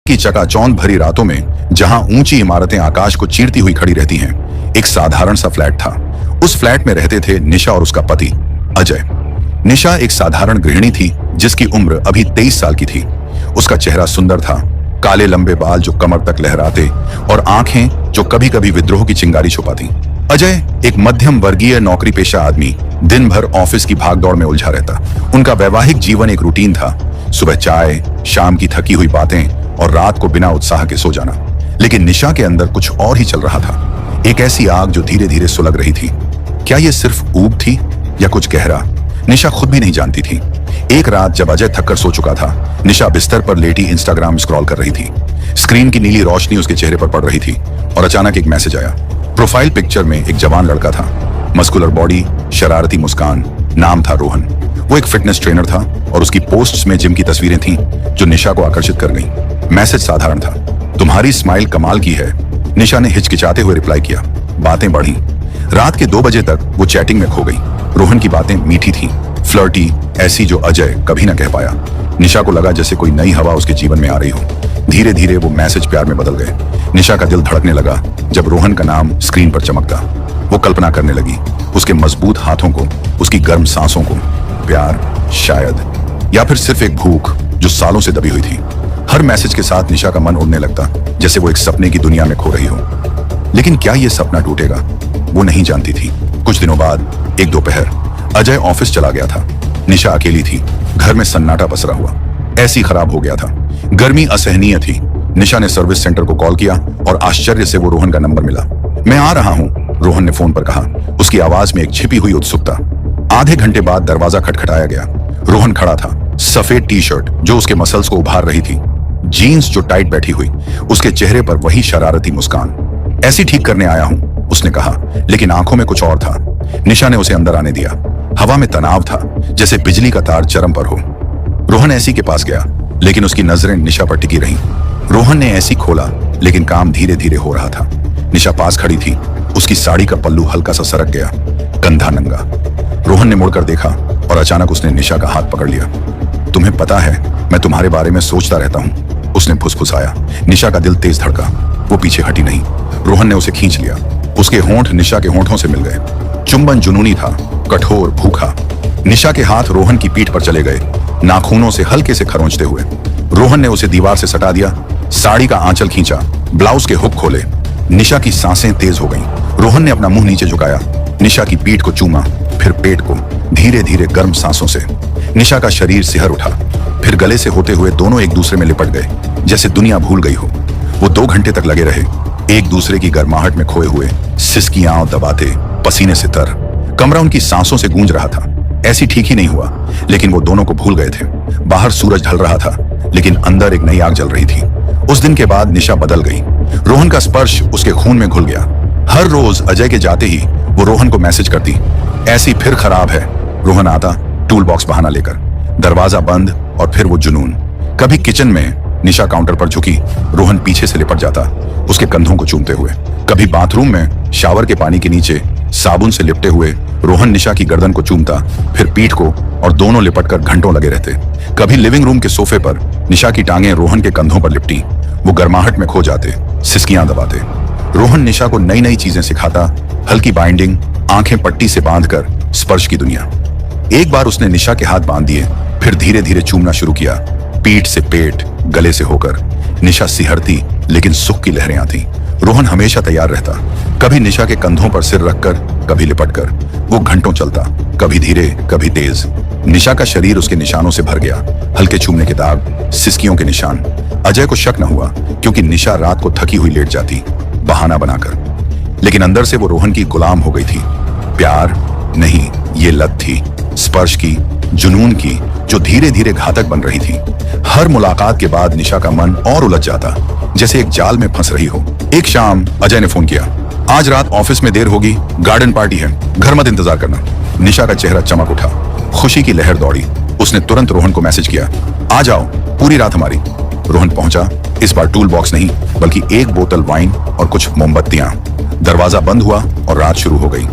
की चकाचौंध भरी रातों में जहां ऊंची इमारतें आकाश को चीरती हुई खड़ी रहती हैं, एक साधारण सा फ्लैट था। उस फ्लैट में रहते थे निशा और उसका पति अजय। निशा एक साधारण गृहिणी थी जिसकी उम्र अभी 23 साल की थी। उसका चेहरा सुंदर था, काले लंबे बाल जो कमर तक लहराते और आंखें जो कभी कभी विद्रोह की चिंगारी छुपाती। अजय एक मध्यम वर्गीय नौकरी पेशा आदमी, दिन भर ऑफिस की भागदौड़ में उलझा रहता। उनका वैवाहिक जीवन एक रूटीन था, सुबह चाय, शाम की थकी हुई बातें और रात को बिना उत्साह के सो जाना। लेकिन निशा के अंदर कुछ और ही चल रहा था, एक ऐसी आग जो धीरे धीरे सुलग रही थी। क्या ये सिर्फ ऊब थी या कुछ गहरा? निशा खुद भी नहीं जानती थी। एक रात जब अजय थककर सो चुका था, निशा बिस्तर पर लेटी इंस्टाग्राम स्क्रॉल कर रही थी। स्क्रीन की नीली रोशनी उसके चेहरे पर पड़ रही थी और अचानक एक मैसेज आया। प्रोफाइल पिक्चर में एक जवान लड़का था, मस्कुलर बॉडी, शरारती मुस्कान, नाम था रोहन। वो एक फिटनेस ट्रेनर था और उसकी पोस्ट्स में जिम की तस्वीरें थीं जो निशा को आकर्षित कर गईं। मैसेज साधारण था, तुम्हारी स्माइल कमाल की है। निशा ने हिचकिचाते हुए रिप्लाई किया। बातें बढ़ी। रात के 2 बजे तक वो चैटिंग में खो गई। रोहन की बातें मीठी थीं, फ्लर्टी, ऐसी जो अजय कभी न कह पाया। निशा को लगा जैसे कोई नई हवा उसके जीवन में आ रही हो। धीरे धीरे वो मैसेज प्यार में बदल गए। निशा का दिल धड़कने लगा जब रोहन का नाम स्क्रीन पर चमकता। वो कल्पना करने लगी, उसके मजबूत हाथों को, उसकी गर्म सांसों को। प्यार, शायद, या फिर सिर्फ एक भूख जो सालों से दबी हुई थी। हर मैसेज के साथ निशा का मन उड़ने लगता, जैसे वो एक सपने की दुनिया में खो रही हो। लेकिन क्या ये सपना टूटेगा? वो नहीं जानती थी। कुछ दिनों बाद एक दोपहर अजय ऑफिस चला गया था। निशा अकेली थी। घर में सन्नाटा पसरा हुआ, ऐसी खराब हो गया था। गर्मी असहनीय थी। निशा ने सर्विस सेंटर को कॉल किया और आश्चर्य से वो रोहन का नंबर मिला। मैं आ रहा हूं, रोहन ने फोन पर कहा, उसकी आवाज में एक छिपी हुई उत्सुकता। आधे घंटे बाद दरवाजा खटखटाया गया। रोहन खड़ा था, सफेद टी शर्ट जो उसके मसल्स को उभार रही थी, जीन्स जो टाइट बैठी हुई, उसके चेहरे पर वही शरारती मुस्कान। ऐसी ठीक करने आया हूं, उसने कहा, लेकिन आंखों में कुछ और था। निशा ने उसे अंदर आने दिया। हवा में तनाव था, जैसे बिजली का तार चरम पर हो। रोहन ऐसी के पास गया, लेकिन उसकी नजरें निशा पर टिकी रहीं। रोहन ने ऐसी खोला, लेकिन काम धीरे धीरे हो रहा था। निशा पास खड़ी थी, उसकी साड़ी का पल्लू हल्का सा सरक गया, कंधा नंगा। रोहन ने मुड़कर देखा और अचानक उसने निशा का हाथ पकड़ लिया। तुम्हें पता है, मैं तुम्हारे बारे में सोचता रहता हूं, उसने फुसफुसाया। निशा का दिल तेज धड़का। वो पीछे हटी नहीं। रोहन ने उसे खींच लिया। उसके होंठ निशा के होंठों से मिल गए। चुंबन जुनूनी था, कठोर, भूखा। निशा के हाथ रोहन की पीठ पर चले गए, नाखूनों से हल्के से खरोंचते हुए। रोहन ने उसे दीवार से सटा दिया, साड़ी का आंचल खींचा, ब्लाउज के हुक खोले। निशा की सांसें तेज हो गईं। रोहन ने अपना मुंह नीचे झुकाया, निशा की पीठ को चूमा, फिर पेट को, धीरे धीरे गर्म सांसों से। निशा का शरीर सिहर उठा, फिर गले से होते हुए दोनों एक दूसरे में लिपट गए, जैसे दुनिया भूल गई हो। वो 2 घंटे तक लगे रहे, एक दूसरे की गर्माहट में खोए हुए, सिसकियां दबाते, पसीने से तर। कमरा उनकी सांसों से गूंज रहा था। ऐसी ठीक ही नहीं हुआ, लेकिन वो दोनों को भूल गए थे। बाहर सूरज ढल रहा था, लेकिन अंदर एक नई आग जल रही थी। उस दिन के बाद निशा बदल गई। रोहन का स्पर्श उसके खून में घुल गया। हर रोज अजय के जाते ही वो रोहन को मैसेज करती, ऐसी फिर खराब है। रोहन आता, टूल बॉक्स बहाना लेकर, दरवाजा बंद, और फिर वो जुनून। कभी किचन में निशा काउंटर पर झुकी, रोहन पीछे से लिपट जाता, उसके कंधों को चूमते हुए। कभी बाथरूम में शावर के पानी के नीचे साबुन से लिपटे हुए रोहन निशा की गर्दन को चूमता, फिर पीठ को, और दोनों लिपटकर घंटों लगे रहते। कभी लिविंग रूम के सोफे पर निशा की टांगें रोहन के कंधों पर लिपटी, वो गर्माहट में खो जाते, सिसकियां दबाते। रोहन निशा को नई नई चीजें सिखाता, हल्की बाइंडिंग, आंखें पट्टी से बांधकर, स्पर्श की दुनिया। एक बार उसने निशा के हाथ बांध दिए, फिर धीरे धीरे चूमना शुरू किया, पीठ से पेट, गले से होकर। निशा सिहरती, लेकिन सुख की लहरें आती। रोहन हमेशा तैयार रहता, कभी निशा के कंधों पर सिर रखकर, कभी लिपटकर। वो घंटों चलता, कभी धीरे, कभी तेज। निशा का शरीर उसके निशानों से भर गया, हल्के चूमने के दाग, सिसकियों के निशान। अजय को शक न हुआ, क्योंकि निशा रात को थकी हुई लेट जाती, बहाना बनाकर। लेकिन अंदर से वो रोहन की गुलाम हो गई थी। प्यार नहीं, ये लत थी, स्पर्श की, जुनून की, जो धीरे धीरे घातक बन रही थी। हर मुलाकात के बाद निशा का मन और उलझ जाता, जैसे एक जाल में फंस रही हो। एक शाम अजय ने फोन किया, आज रात ऑफिस में देर होगी, गार्डन पार्टी है, घर मत इंतजार करना। निशा का चेहरा चमक उठा, खुशी की लहर दौड़ी। उसने तुरंत रोहन को मैसेज किया, आ जाओ, पूरी रात हमारी। रोहन पहुंचा, इस बार टूल बॉक्स नहीं, बल्कि 1 बोतल वाइन और कुछ मोमबत्तियां। दरवाजा बंद हुआ और रात शुरू हो गई।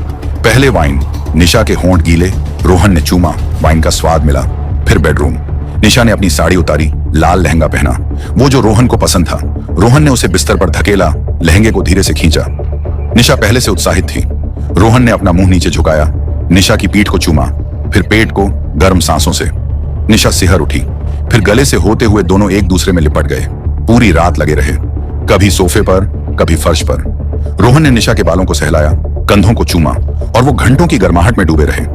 पहले वाइन, निशा के होंठ गीले, रोहन ने चूमा, वाइन का स्वाद मिला। फिर बेडरूम। निशा ने अपनी साड़ी उतारी, लाल लहंगा पहना, वो जो रोहन को पसंद था। रोहन ने उसे बिस्तर पर धकेला, लहंगे को धीरे से खींचा। निशा पहले से उत्साहित थी। रोहन ने अपना मुंह नीचे झुकाया, निशा की पीठ को चूमा, फिर पेट को गर्म सांसों से। निशा सिहर उठी, फिर गले से होते हुए दोनों एक दूसरे में लिपट गए। पूरी रात लगे रहे, कभी सोफे पर, कभी फर्श पर। रोहन ने निशा के बालों को सहलाया, कंधों को चूमा, और वो घंटों की गर्माहट में डूबे रहे।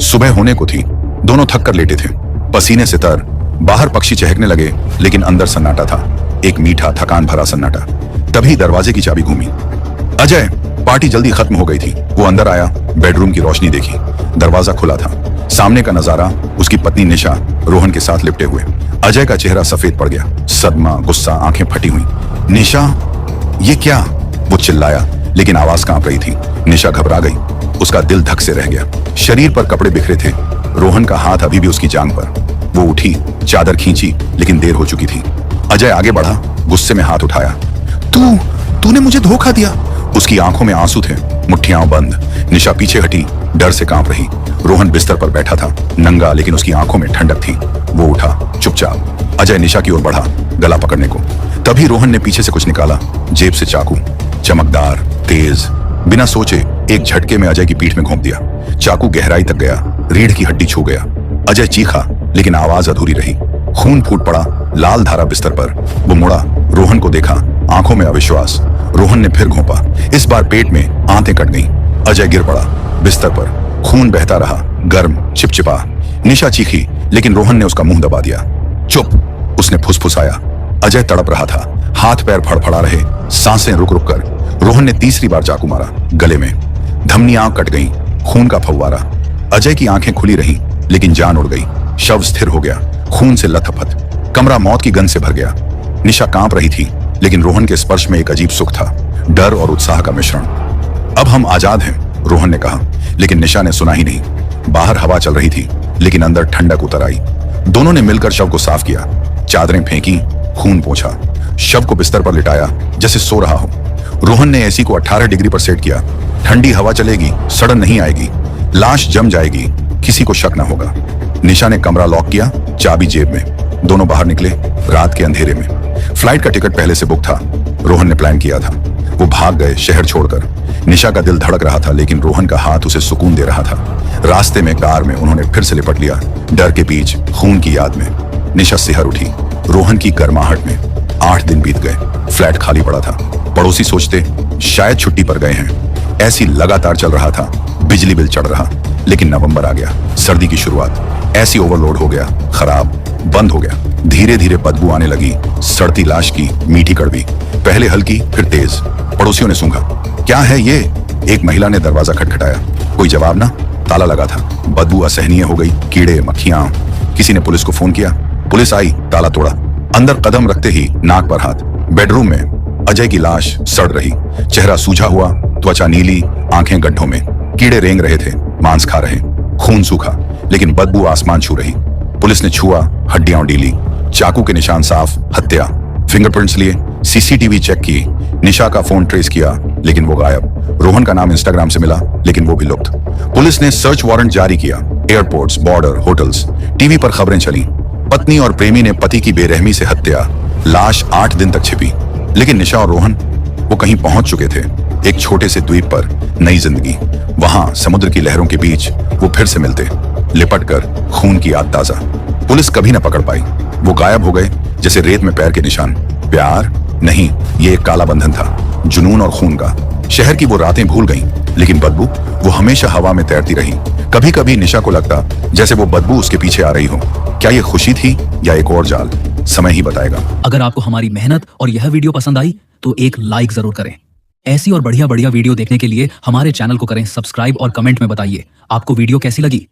सुबह होने को थी, दोनों थक कर लेटे थे, पसीने से तर। बाहर पक्षी चहकने लगे, लेकिन अंदर सन्नाटा था, एक मीठा थकान भरा सन्नाटा। तभी दरवाजे की चाबी घूमी। अजय, पार्टी जल्दी खत्म हो गई थी। वो अंदर आया, बेडरूम की रोशनी देखी, दरवाजा खुला था। सामने का नजारा, उसकी पत्नी निशा रोहन के साथ लिपटे हुए। अजय का चेहरा सफेद पड़ गया, सदमा, गुस्सा, आंखें फटी हुई। निशा, ये क्या? वो चिल्लाया, लेकिन आवाज कांप रही थी। निशा घबरा गई, उसका दिल धक से रह गया। शरीर पर कपड़े बिखरे थे, रोहन का हाथ अभी भी उसकी जांघ पर। वो उठी, चादर खींची, लेकिन देर हो चुकी थी। अजय आगे बढ़ा, गुस्से में हाथ उठाया। तूने मुझे धोखा दिया। उसकी आंखों में आंसू थे, मुट्ठियां बंद। निशा पीछे हटी, डर से कांप रही। रोहन बिस्तर पर बैठा था, नंगा, लेकिन उसकी आंखों में ठंडक थी। वो उठा, चुपचाप। अजय निशा की ओर बढ़ा, गला पकड़ने को। तभी रोहन ने पीछे से कुछ निकाला, जेब से चाकू, चमकदार, तेज। बिना सोचे एक झटके में अजय की पीठ में घोंप दिया। चाकू गहराई तक गया, रीढ़ की हड्डी छू गया। अजय चीखा, लेकिन आवाज अधूरी रही। खून फूट पड़ा, लाल धारा बिस्तर पर। वो मुड़ा, रोहन को देखा, आंखों में अविश्वास। रोहन ने फिर घोंपा, इस बार पेट में आंतें कट गईं। अजय गिर पड़ा बिस्तर पर, खून बहता रहा, गर्म, चिपचिपा। निशा चीखी, लेकिन रोहन ने उसका मुंह दबा दिया। चुप, उसने फुसफुसाया। अजय तड़प रहा था, हाथ पैर फड़फड़ा रहे, सांसें रुक रुक कर। रोहन ने तीसरी बार चाकू मारा, गले में। धमनियां कट गईं, खून का फव्वारा। अजय की आंखें खुली रहीं, लेकिन जान उड़ गई। शव स्थिर हो गया, खून से लथपथ। कमरा मौत की गंध से भर गया। निशा कांप रही थी, लेकिन रोहन के स्पर्श में एक अजीब सुख था, डर और उत्साह का मिश्रण। अब हम आजाद हैं, रोहन ने कहा, लेकिन निशा ने सुना ही नहीं। बाहर हवा चल रही थी, लेकिन अंदर ठंडक उतर आई। दोनों ने मिलकर शव को साफ किया, चादरें फेंकी, खून पोंछा, शव को बिस्तर पर लिटाया जैसे सो रहा हो। रोहन ने एसी को 18 डिग्री पर सेट किया। ठंडी हवा चलेगी, सड़न नहीं आएगी, लाश जम जाएगी, किसी को शक न होगा। निशा ने कमरा लॉक किया, चाबी जेब में। दोनों बाहर निकले, रात के अंधेरे में। फ्लाइट का टिकट पहले से बुक था, रोहन ने प्लान किया था। वो भाग गए शहर छोड़कर। निशा का दिल धड़क रहा था, लेकिन रोहन का हाथ उसे सुकून दे रहा था। रास्ते में कार में उन्होंने फिर से लिपट लिया, डर के बीच, खून की याद में। निशा सिहर उठी, रोहन की गर्माहट में। 8 दिन बीत गए, फ्लैट खाली पड़ा था। पड़ोसी सोचते शायद छुट्टी पर गए हैं। ऐसी लगातार चल रहा था, बिजली बिल चढ़ रहा। लेकिन नवंबर आ गया, सर्दी की शुरुआत। ऐसी ओवरलोड हो गया, खराब, बंद हो गया। धीरे धीरे बदबू आने लगी, सड़ती लाश की, मीठी कड़वी, पहले हल्की फिर तेज। पड़ोसियों ने सूंघा, क्या है ये? एक महिला ने दरवाजा खटखटाया, कोई जवाब ना, ताला लगा था। बदबू असहनीय हो गई, कीड़े, मक्खियां। किसी ने पुलिस को फोन किया, पुलिस आई, ताला तोड़ा। अंदर कदम रखते ही नाक पर हाथ। बेडरूम में अजय की लाश सड़ रही, चेहरा सूझा हुआ, त्वचा नीली, आंखें गड्ढों में। कीड़े रेंग रहे थे, मांस खा रहे, खून सूखा, लेकिन बदबू आसमान छू रही। पुलिस ने छुआ, हड्डियां डीली, चाकू के निशान साफ, हत्या। फिंगरप्रिंट्स लिए, सीसीटीवी चेक की, निशा का फोन ट्रेस किया, लेकिन वो गायब। रोहन का नाम इंस्टाग्राम से मिला, लेकिन वो भी लुप्त। पुलिस ने सर्च वारंट जारी किया, एयरपोर्ट्स, बॉर्डर, होटल्स। टीवी पर खबरें चली, पत्नी और प्रेमी ने पति की बेरहमी से हत्या, लाश 8 दिन तक छिपी। लेकिन निशा और रोहन, वो कहीं पहुंच चुके थे, एक छोटे से द्वीप पर, नई जिंदगी। वहां समुद्र की लहरों के बीच वो फिर से मिलते, लिपट कर, खून की याद ताजा। पुलिस कभी न पकड़ पाई, वो गायब हो गए जैसे रेत में पैर के निशान। प्यार नहीं, ये एक काला बंधन था, जुनून और खून का। शहर की वो रातें भूल गईं, लेकिन बदबू, वो हमेशा हवा में तैरती रही। कभी कभी निशा को लगता जैसे वो बदबू उसके पीछे आ रही हो। क्या ये खुशी थी या एक और जाल? समय ही बताएगा। अगर आपको हमारी मेहनत और यह वीडियो पसंद आई तो एक लाइक जरूर करें। ऐसी और बढ़िया बढ़िया वीडियो देखने के लिए हमारे चैनल को करें सब्सक्राइब और कमेंट में बताइए आपको वीडियो कैसी लगी।